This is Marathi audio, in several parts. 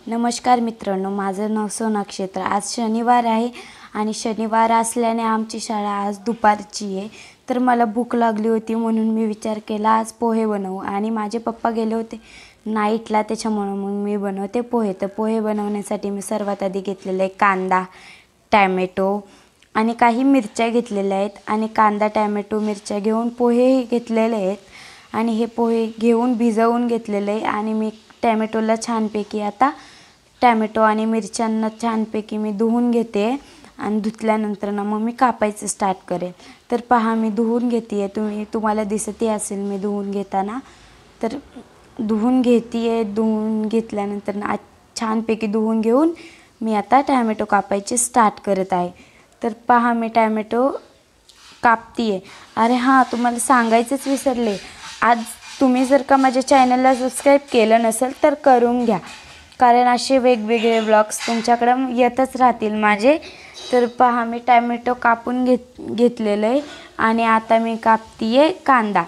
नमस्कार मित्रांनो, माझं नाव सोनाक्षेत्र। आज शनिवार आहे आणि शनिवार असल्याने आमची शाळा आज दुपारची आहे। तर मला भूक लागली होती म्हणून मी विचार केला आज पोहे बनवू आणि माझे पप्पा गेले होते नाईटला, त्याच्यामुळे मग मी बनवते पोहे। तर पोहे बनवण्यासाठी मी सर्वात आधी घेतलेले कांदा, टोमॅटो आणि काही मिरच्या घेतलेल्या आहेत आणि कांदा, टोमॅटो, मिरच्या घेऊन पोहे घेतलेले आहेत आणि हे पोहे घेऊन भिजवून घेतलेले आहे आणि मी टोमॅटोला छानपैकी आता टोमॅटो आणि मिरच्यांना छानपैकी मी धुवून घेते आणि धुतल्यानंतर ना मग मी कापायचं स्टार्ट करेन। तर पहा मी धुवून घेते आहे, तुम्हाला दिसते असेल मी धुवून घेताना। तर धुवून घेते धुवून घेतल्यानंतर ना छानपैकी धुवून घेऊन मी आता टोमॅटो कापायचे स्टार्ट करत आहे। तर पहा मी टोमॅटो कापते आहे। अरे हां, तुम्हाला सांगायचंच विसरले, आज तुम्ही जर का माझ्या चॅनलला सबस्क्राईब केलं नसेल तर करून घ्या, कारण असे वेगवेगळे व्लॉग्स तुमच्याकडे येतच राहतील माझे। तर पहा मी टोमॅटो कापून घेतलेलं आहे आणि आता मी कापते आहे कांदा।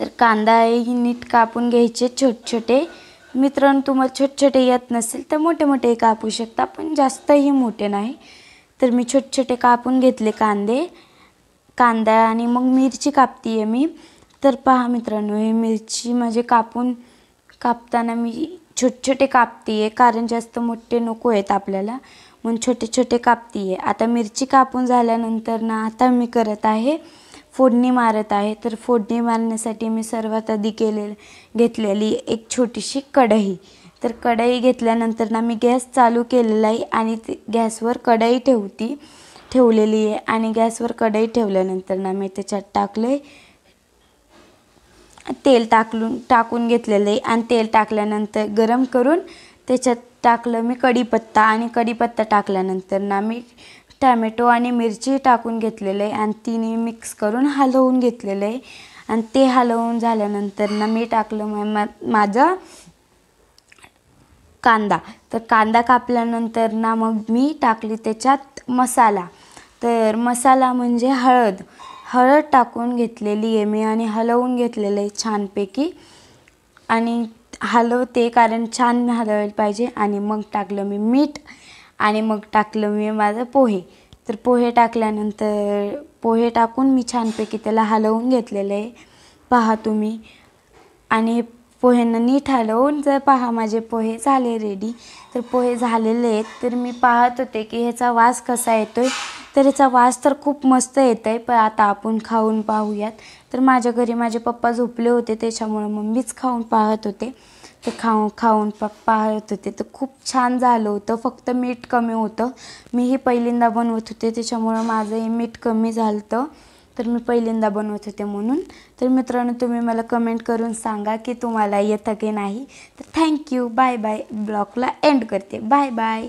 तर कांदाही नीट कापून घ्यायचे छोटे छोटे। मित्रांनो, तुम्हाला छोटे छोटे येत नसेल तर मोठे मोठे कापू शकता, पण जास्तही मोठे नाही। तर मी छोटे छोटे कापून घेतले कांदा आणि मग मिरची कापते आहे मी। तर पहा मित्रांनो, हे मिरची माझे कापताना मी छोटे छोटे कापते आहे, कारण जास्त मोठे नको आहेत आपल्याला, म्हणून छोटे छोटे कापते आहे। आता मिरची कापून झाल्यानंतर ना आता मी करत आहे फोडणी मारत आहे। तर फोडणी मारण्यासाठी मी सर्वात आधी घेतलेली एक छोटीशी कढई। तर कढई घेतल्यानंतर ना मी गॅस चालू केलेला आहे आणि गॅसवर कढई ठेवलेली आहे आणि गॅसवर कढई ठेवल्यानंतर ना मी त्याच्यात तेल टाकून घेतलेले आणि तेल टाकल्यानंतर गरम करून त्याच्यात टाकलं मी कढीपत्ता आणि कढीपत्ता टाकल्यानंतर ना मी टोमॅटो आणि मिरची टाकून घेतलेले आणि तिन्ही मिक्स करून हलवून घेतलेले आहे। आणि ते हलवून झाल्यानंतर ना मी टाकलं माझा कांदा। तर कांदा कापल्यानंतर ना मग मी टाकली त्याच्यात मसाला। तर मसाला म्हणजे हळद टाकून घेतलेली आहे मी आणि हलवून घेतलेलं आहे छानपैकी आणि हलवते, कारण छान हलवायला पाहिजे। आणि मग टाकलं मी मीठ आणि मग टाकलं मी माझं पोहे। तर पोहे टाकून मी छानपैकी त्याला हलवून घेतलेलं आहे, पहा तुम्ही। आणि पोह्यांना नीट हलवून जर पहा माझे पोहे झाले रेडी। तर पोहे झालेले आहेत। तर मी पाहत होते की ह्याचा वास कसा येतोय, तर ह्याचा वास तर खूप मस्त येत आहे, पण आता आपण खाऊन पाहूयात। तर माझ्या घरी माझे पप्पा झोपले होते, त्याच्यामुळे मग मीच खाऊन पाहत होते। तर खाऊन पाहत होते तर खूप छान झालं होतं, फक्त मीठ कमी होतं। मीही पहिल्यांदा बनवत होते, त्याच्यामुळं माझंही मीठ कमी झालं होतं। तर मी पहिल्यांदा बनवत होते म्हणून। तर मित्रांनो, तुम्ही मला कमेंट करून सांगा की तुम्हाला येतं की नाही। तर थँक्यू, बाय बाय। ब्लॉगला एंड करते, बाय बाय।